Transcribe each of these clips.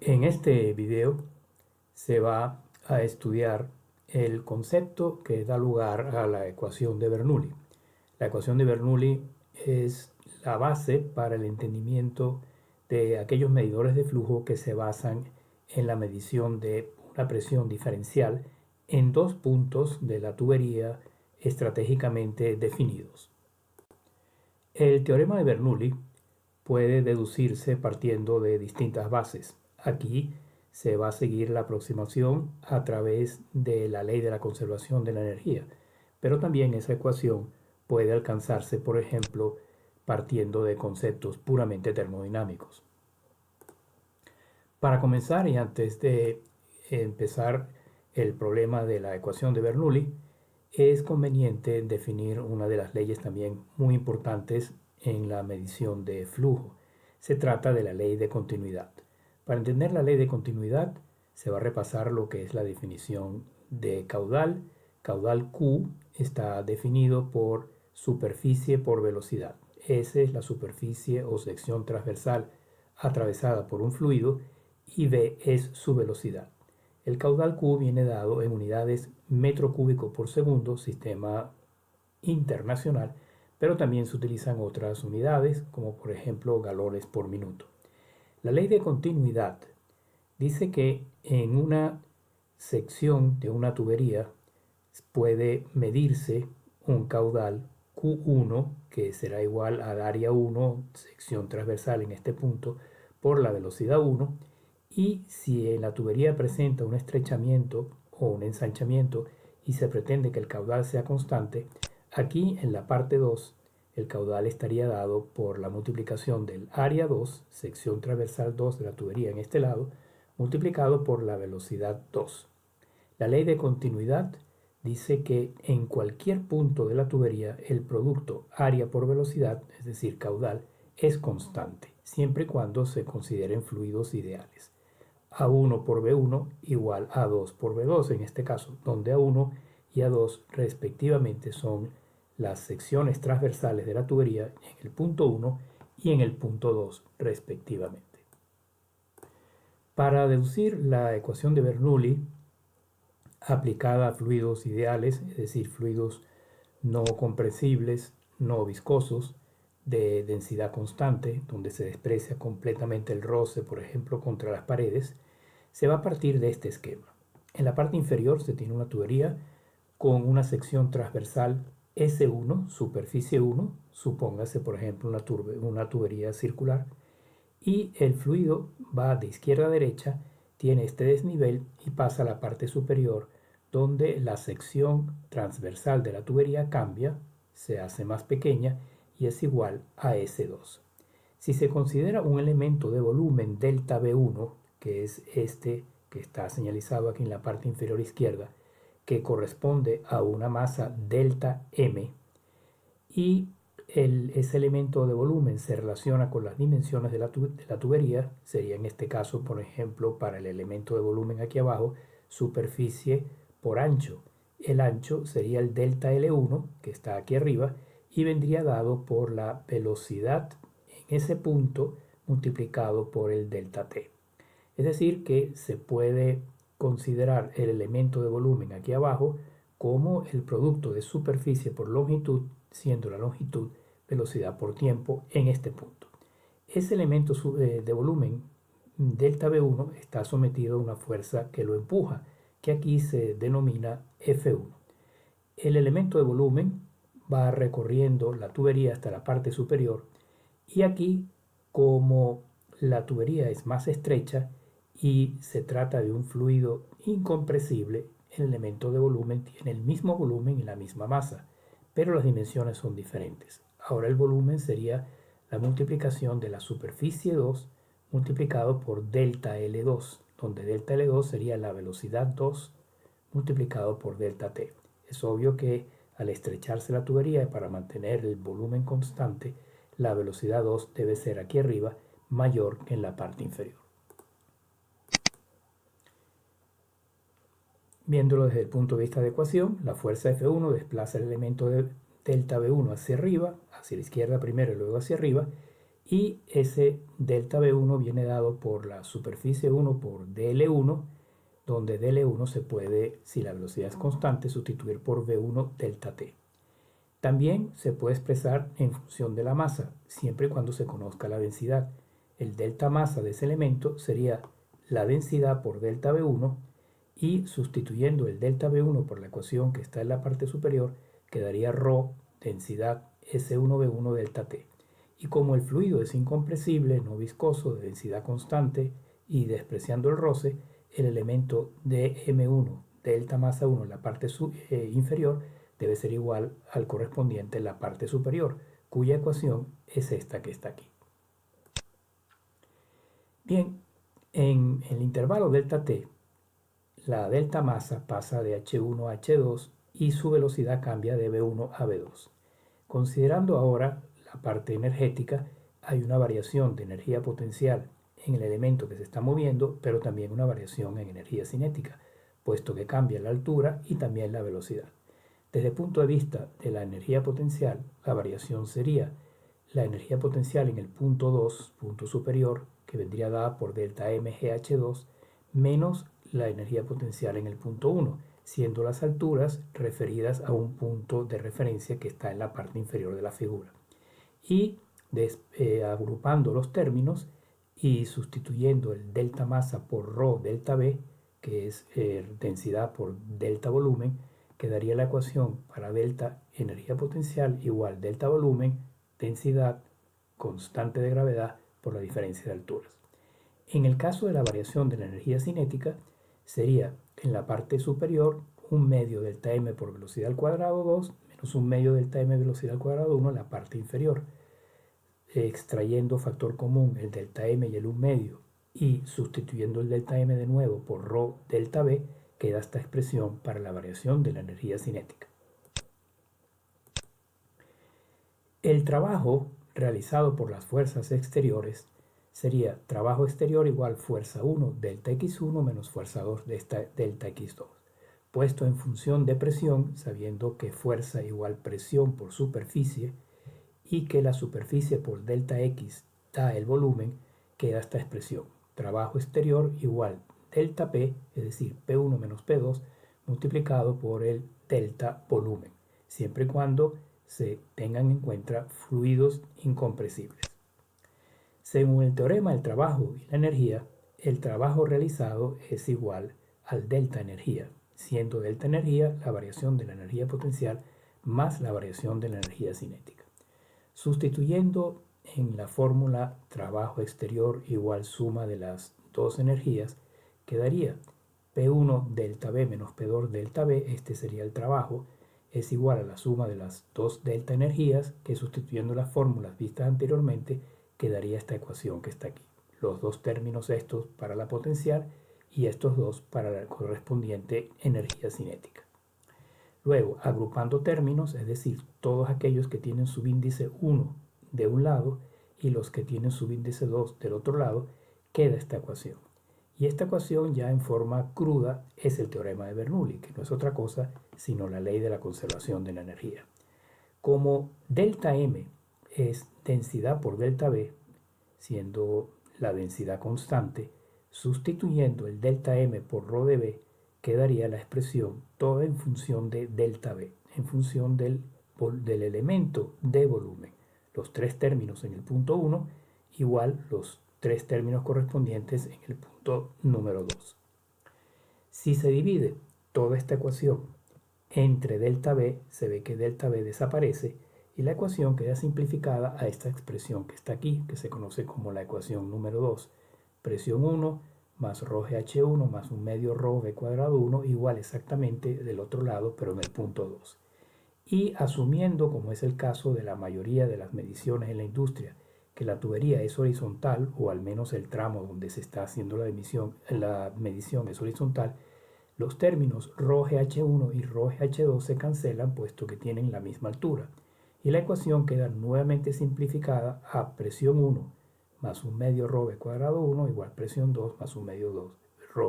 En este video se va a estudiar el concepto que da lugar a la ecuación de Bernoulli. La ecuación de Bernoulli es la base para el entendimiento de aquellos medidores de flujo que se basan en la medición de una presión diferencial en dos puntos de la tubería estratégicamente definidos. El teorema de Bernoulli puede deducirse partiendo de distintas bases. Aquí se va a seguir la aproximación a través de la ley de la conservación de la energía, pero también esa ecuación puede alcanzarse, por ejemplo, partiendo de conceptos puramente termodinámicos. Para comenzar y antes de empezar el problema de la ecuación de Bernoulli, es conveniente definir una de las leyes también muy importantes en la medición de flujo. Se trata de la ley de continuidad. Para entender la ley de continuidad, se va a repasar lo que es la definición de caudal. Caudal Q está definido por superficie por velocidad. S es la superficie o sección transversal atravesada por un fluido y V es su velocidad. El caudal Q viene dado en unidades metro cúbico por segundo, sistema internacional, pero también se utilizan otras unidades, como por ejemplo galones por minuto. La ley de continuidad dice que en una sección de una tubería puede medirse un caudal Q1, que será igual al área 1, sección transversal en este punto, por la velocidad 1, y si en la tubería presenta un estrechamiento o un ensanchamiento y se pretende que el caudal sea constante, aquí en la parte 2 el caudal estaría dado por la multiplicación del área 2, sección transversal 2 de la tubería en este lado, multiplicado por la velocidad 2. La ley de continuidad dice que en cualquier punto de la tubería el producto área por velocidad, es decir, caudal, es constante, siempre y cuando se consideren fluidos ideales. A1 por B1 igual a A2 por B2 en este caso, donde A1 y A2 respectivamente son las secciones transversales de la tubería en el punto 1 y en el punto 2 respectivamente. Para deducir la ecuación de Bernoulli aplicada a fluidos ideales, es decir, fluidos no compresibles, no viscosos, de densidad constante, donde se desprecia completamente el roce, por ejemplo, contra las paredes, se va a partir de este esquema. En la parte inferior se tiene una tubería con una sección transversal S1, superficie 1, supóngase por ejemplo una tubería circular, y el fluido va de izquierda a derecha, tiene este desnivel y pasa a la parte superior, donde la sección transversal de la tubería cambia, se hace más pequeña y es igual a S2. Si se considera un elemento de volumen delta B1, que es este que está señalizado aquí en la parte inferior izquierda, que corresponde a una masa delta M, y ese elemento de volumen se relaciona con las dimensiones de la tubería, sería en este caso, por ejemplo, para el elemento de volumen aquí abajo, superficie por ancho. El ancho sería el delta L1, que está aquí arriba, y vendría dado por la velocidad en ese punto multiplicado por el delta T. Es decir, que se puede considerar el elemento de volumen aquí abajo como el producto de superficie por longitud, siendo la longitud velocidad por tiempo en este punto. Ese elemento de volumen delta V1 está sometido a una fuerza que lo empuja, que aquí se denomina F1. El elemento de volumen va recorriendo la tubería hasta la parte superior y aquí, como la tubería es más estrecha y se trata de un fluido incompresible, el elemento de volumen tiene el mismo volumen y la misma masa, pero las dimensiones son diferentes. Ahora el volumen sería la multiplicación de la superficie 2 multiplicado por delta L2, donde delta L2 sería la velocidad 2 multiplicado por delta T. Es obvio que al estrecharse la tubería para mantener el volumen constante, la velocidad 2 debe ser aquí arriba mayor que en la parte inferior. Viéndolo desde el punto de vista de ecuación, la fuerza F1 desplaza el elemento de delta V1 hacia arriba, hacia la izquierda primero y luego hacia arriba, y ese delta V1 viene dado por la superficie 1 por dL1, donde dL1 se puede, si la velocidad es constante, sustituir por V1 delta T. También se puede expresar en función de la masa, siempre y cuando se conozca la densidad. El delta masa de ese elemento sería la densidad por delta V1 y sustituyendo el delta V1 por la ecuación que está en la parte superior, quedaría ρ densidad S1V1 delta T. Y como el fluido es incompresible, no viscoso, de densidad constante y despreciando el roce, el elemento dm1 delta masa 1 en la parte inferior debe ser igual al correspondiente en la parte superior, cuya ecuación es esta que está aquí. Bien, en el intervalo delta t, la delta masa pasa de h1 a h2 y su velocidad cambia de v1 a v2. Considerando ahora la parte energética, hay una variación de energía potencial en el elemento que se está moviendo, pero también una variación en energía cinética, puesto que cambia la altura y también la velocidad. Desde el punto de vista de la energía potencial, la variación sería la energía potencial en el punto 2, punto superior, que vendría dada por delta mgh2, menos la energía potencial en el punto 1, siendo las alturas referidas a un punto de referencia que está en la parte inferior de la figura. Y agrupando los términos y sustituyendo el delta masa por ρ delta V, que es densidad por delta volumen, quedaría la ecuación para delta energía potencial igual delta volumen, densidad constante de gravedad por la diferencia de alturas. En el caso de la variación de la energía cinética, sería en la parte superior un medio delta m por velocidad al cuadrado 2 menos un medio delta m velocidad al cuadrado 1 en la parte inferior. Extrayendo factor común el delta m y el 1 medio y sustituyendo el delta m de nuevo por ρ delta v, queda esta expresión para la variación de la energía cinética. El trabajo realizado por las fuerzas exteriores sería trabajo exterior igual fuerza 1 delta x1 menos fuerza 2 delta x2, puesto en función de presión, sabiendo que fuerza igual presión por superficie y que la superficie por delta x da el volumen, queda esta expresión. Trabajo exterior igual delta P, es decir, P1 menos P2, multiplicado por el delta volumen, siempre y cuando se tengan en cuenta fluidos incompresibles. Según el teorema del trabajo y la energía, el trabajo realizado es igual al delta energía, siendo delta energía la variación de la energía potencial más la variación de la energía cinética. Sustituyendo en la fórmula trabajo exterior igual suma de las dos energías, quedaría P1 delta V menos P2 delta V, este sería el trabajo, es igual a la suma de las dos delta energías, que sustituyendo las fórmulas vistas anteriormente, quedaría esta ecuación que está aquí. Los dos términos estos para la potencial y estos dos para la correspondiente energía cinética. Luego, agrupando términos, es decir, todos aquellos que tienen subíndice 1 de un lado y los que tienen subíndice 2 del otro lado, queda esta ecuación. Y esta ecuación ya en forma cruda es el teorema de Bernoulli, que no es otra cosa sino la ley de la conservación de la energía. Como delta M es densidad por delta V, siendo la densidad constante, sustituyendo el delta M por ρ de V, quedaría la expresión toda en función de delta V, en función del elemento de volumen. Los tres términos en el punto 1 igual los tres términos correspondientes en el punto número 2. Si se divide toda esta ecuación entre delta V, se ve que delta V desaparece y la ecuación queda simplificada a esta expresión que está aquí, que se conoce como la ecuación número 2. Presión 1 más ρgh1 más un medio ρ v cuadrado 1 igual exactamente del otro lado, pero en el punto 2. Y asumiendo, como es el caso de la mayoría de las mediciones en la industria, que la tubería es horizontal, o al menos el tramo donde se está haciendo la medición es horizontal, los términos ρgh1 y ρgh2 se cancelan puesto que tienen la misma altura. Y la ecuación queda nuevamente simplificada a presión 1 más un medio ρ v cuadrado 1 igual presión 2 más un medio 2 ρ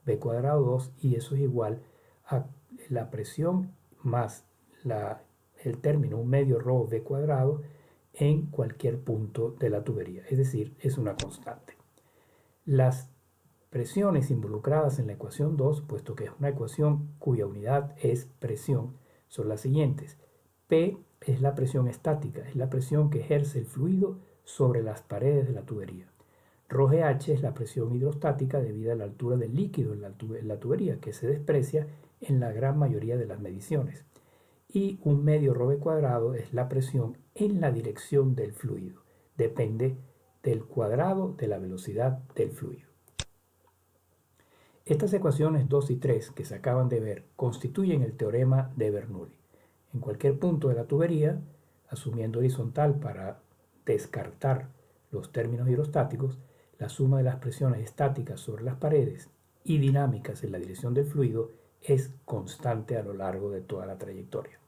v cuadrado 2, y eso es igual a la presión más el término un medio ρ v cuadrado en cualquier punto de la tubería, es decir, es una constante. Las presiones involucradas en la ecuación 2, puesto que es una ecuación cuya unidad es presión, son las siguientes. P es la presión estática, es la presión que ejerce el fluido sobre las paredes de la tubería. ρGH es la presión hidrostática debido a la altura del líquido en la tubería, que se desprecia en la gran mayoría de las mediciones. Y un medio ρB cuadrado es la presión en la dirección del fluido. Depende del cuadrado de la velocidad del fluido. Estas ecuaciones 2 y 3 que se acaban de ver constituyen el teorema de Bernoulli. En cualquier punto de la tubería, asumiendo horizontal para descartar los términos hidrostáticos, la suma de las presiones estáticas sobre las paredes y dinámicas en la dirección del fluido es constante a lo largo de toda la trayectoria.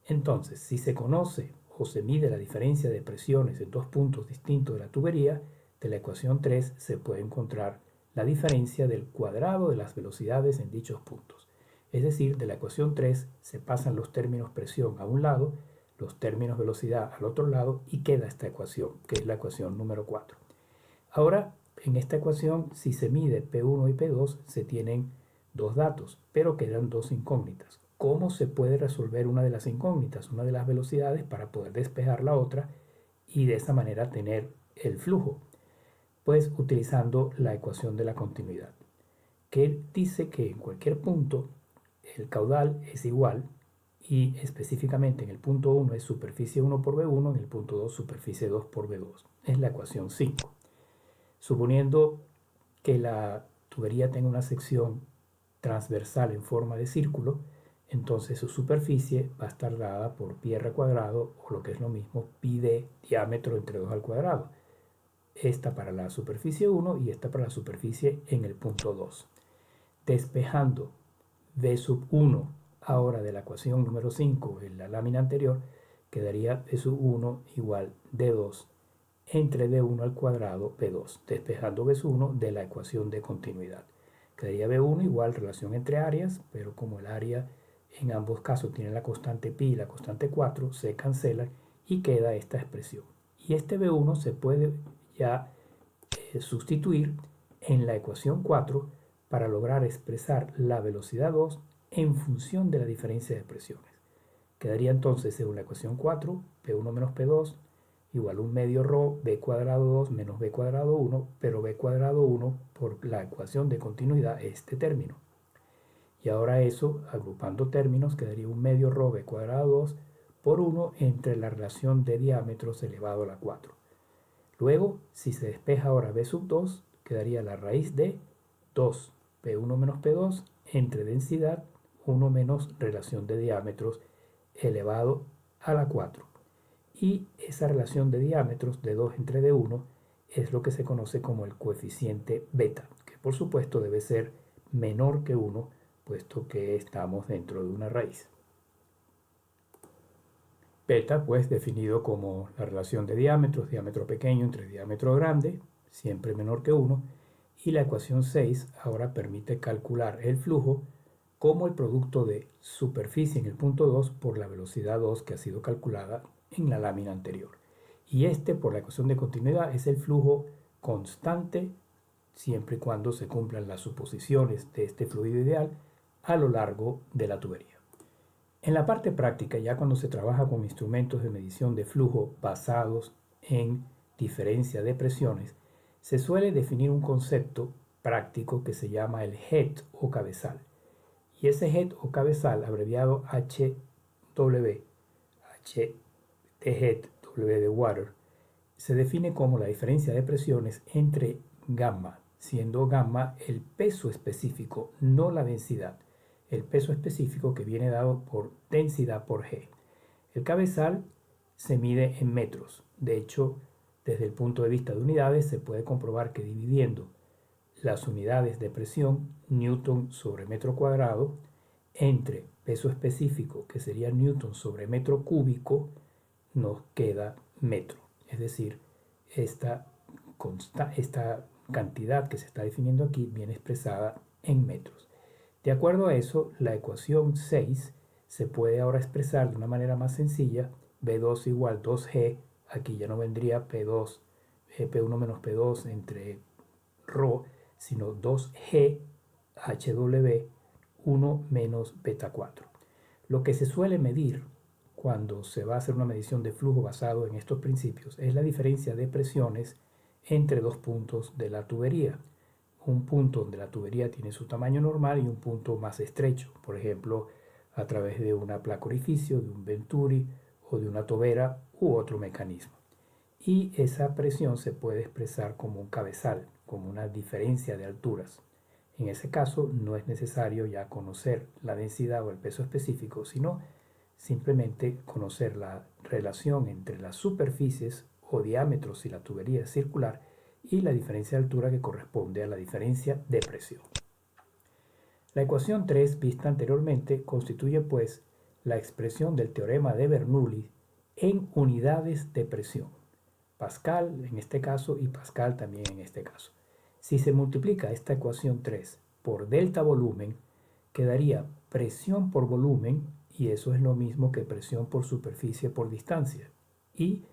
Entonces, si se conoce o se mide la diferencia de presiones en dos puntos distintos de la tubería, de la ecuación 3 se puede encontrar la diferencia del cuadrado de las velocidades en dichos puntos. Es decir, de la ecuación 3 se pasan los términos presión a un lado, los términos velocidad al otro lado y queda esta ecuación, que es la ecuación número 4. Ahora, en esta ecuación, si se mide P1 y P2, se tienen dos datos, pero quedan dos incógnitas. ¿Cómo se puede resolver una de las incógnitas, una de las velocidades, para poder despejar la otra y de esa manera tener el flujo? Pues utilizando la ecuación de la continuidad, que dice que en cualquier punto el caudal es igual y específicamente en el punto 1 es superficie 1 por V1, en el punto 2 superficie 2 por V2. Es la ecuación 5. Suponiendo que la tubería tenga una sección transversal en forma de círculo, entonces su superficie va a estar dada por pi r cuadrado, o lo que es lo mismo, pi de diámetro entre 2 al cuadrado. Esta para la superficie 1 y esta para la superficie en el punto 2. Despejando d sub 1 ahora de la ecuación número 5 en la lámina anterior, quedaría d sub 1 igual d2 entre d1 al cuadrado b2, despejando b sub 1 de la ecuación de continuidad. Quedaría b1 igual relación entre áreas, pero como el área en ambos casos tiene la constante pi y la constante 4, se cancelan y queda esta expresión. Y este b1 se puede ya sustituir en la ecuación 4 para lograr expresar la velocidad 2 en función de la diferencia de presiones. Quedaría entonces, según la ecuación 4, P1 menos P2 igual un medio ρ b cuadrado 2 menos b cuadrado 1, pero b cuadrado 1 por la ecuación de continuidad este término. Y ahora eso, agrupando términos, quedaría un medio ρ b cuadrado 2 por 1 entre la relación de diámetros elevado a la 4. Luego, si se despeja ahora b sub 2, quedaría la raíz de 2 P1 menos P2 entre densidad 1 menos relación de diámetros elevado a la 4. Y esa relación de diámetros de 2 entre D1 es lo que se conoce como el coeficiente beta, que por supuesto debe ser menor que 1, puesto que estamos dentro de una raíz. Beta, pues, definido como la relación de diámetros, diámetro pequeño entre diámetro grande, siempre menor que 1, y la ecuación 6 ahora permite calcular el flujo como el producto de superficie en el punto 2 por la velocidad 2 que ha sido calculada en la lámina anterior. Y este, por la ecuación de continuidad, es el flujo constante siempre y cuando se cumplan las suposiciones de este fluido ideal a lo largo de la tubería. En la parte práctica, ya cuando se trabaja con instrumentos de medición de flujo basados en diferencia de presiones, se suele definir un concepto práctico que se llama el head o cabezal. Y ese head o cabezal, abreviado HW, H de head, W de water, se define como la diferencia de presiones entre gamma, siendo gamma el peso específico, no la densidad. El peso específico que viene dado por densidad por G. El cabezal se mide en metros. De hecho, desde el punto de vista de unidades, se puede comprobar que dividiendo las unidades de presión, newton sobre metro cuadrado, entre peso específico, que sería newton sobre metro cúbico, nos queda metro. Es decir, esta cantidad que se está definiendo aquí viene expresada en metros. De acuerdo a eso, la ecuación 6 se puede ahora expresar de una manera más sencilla, B2 igual 2G aquí ya no vendría P2, P1 menos P2 entre ρ, sino 2G HW 1 menos beta 4. Lo que se suele medir cuando se va a hacer una medición de flujo basado en estos principios es la diferencia de presiones entre dos puntos de la tubería. Un punto donde la tubería tiene su tamaño normal y un punto más estrecho, por ejemplo, a través de una placa orificio, de un venturi o de una tobera u otro mecanismo. Y esa presión se puede expresar como un cabezal, como una diferencia de alturas. En ese caso no es necesario ya conocer la densidad o el peso específico, sino simplemente conocer la relación entre las superficies o diámetros si la tubería es circular y la diferencia de altura que corresponde a la diferencia de presión. La ecuación 3 vista anteriormente constituye pues la expresión del teorema de Bernoulli en unidades de presión. Pascal en este caso y Pascal también en este caso. Si se multiplica esta ecuación 3 por delta volumen, quedaría presión por volumen, y eso es lo mismo que presión por superficie por distancia. Y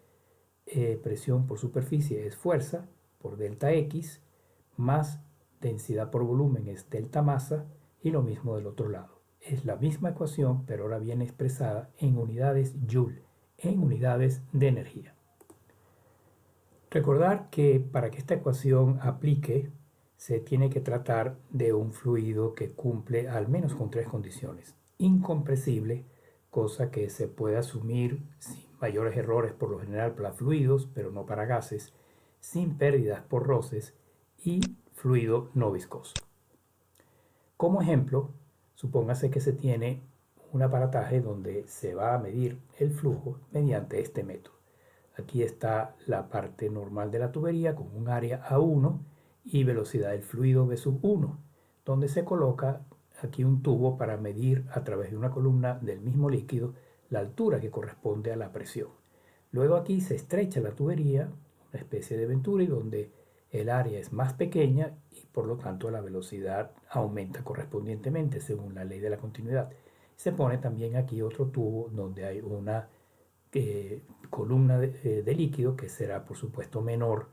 presión por superficie es fuerza por delta X, más densidad por volumen es delta masa, y lo mismo del otro lado. Es la misma ecuación, pero ahora viene expresada en unidades Joule, en unidades de energía. Recordar que para que esta ecuación aplique, se tiene que tratar de un fluido que cumple al menos con tres condiciones. Incompresible, cosa que se puede asumir sin mayores errores por lo general para fluidos, pero no para gases, sin pérdidas por roces, y fluido no viscoso. Como ejemplo, supóngase que se tiene un aparataje donde se va a medir el flujo mediante este método. Aquí está la parte normal de la tubería con un área A1 y velocidad del fluido V sub 1, donde se coloca aquí un tubo para medir a través de una columna del mismo líquido la altura que corresponde a la presión. Luego aquí se estrecha la tubería, una especie de venturi donde el área es más pequeña y por lo tanto la velocidad aumenta correspondientemente según la ley de la continuidad. Se pone también aquí otro tubo donde hay una columna de líquido que será por supuesto menor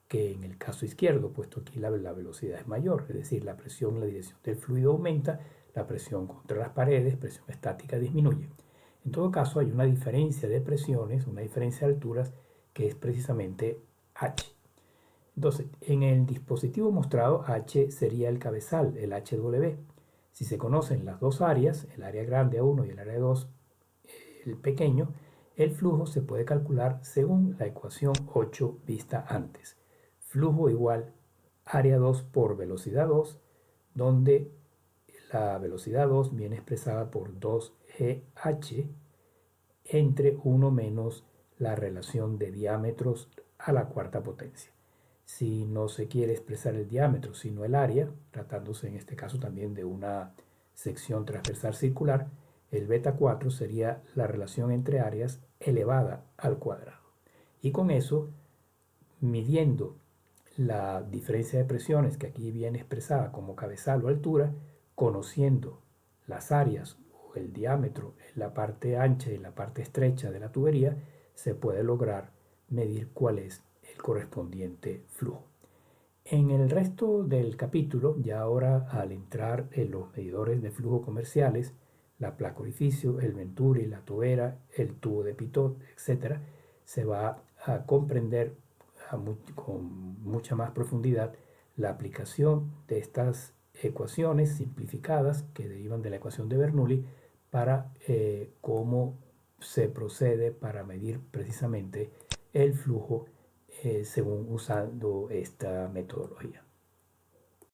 que en el caso izquierdo, puesto aquí la velocidad es mayor, es decir, la presión, la dirección del fluido aumenta, la presión contra las paredes, presión estática disminuye. En todo caso hay una diferencia de presiones, una diferencia de alturas que es precisamente H. Entonces, en el dispositivo mostrado, H sería el cabezal, el HW. Si se conocen las dos áreas, el área grande A1 y el área 2, el pequeño, el flujo se puede calcular según la ecuación 8 vista antes. Flujo igual área 2 por velocidad 2, donde la velocidad 2 viene expresada por 2GH entre 1 menos la relación de diámetros a la cuarta potencia. Si no se quiere expresar el diámetro, sino el área, tratándose en este caso también de una sección transversal circular, el beta 4 sería la relación entre áreas elevada al cuadrado. Y con eso, midiendo la diferencia de presiones que aquí viene expresada como cabezal o altura, conociendo las áreas o el diámetro en la parte ancha y la parte estrecha de la tubería, se puede lograr medir cuál es el correspondiente flujo. En el resto del capítulo, ya ahora al entrar en los medidores de flujo comerciales, la placa orificio, el venturi, la tobera, el tubo de pitot, etc., se va a comprender con mucha más profundidad la aplicación de estas ecuaciones simplificadas que derivan de la ecuación de Bernoulli para cómo se procede para medir precisamente el flujo según usando esta metodología.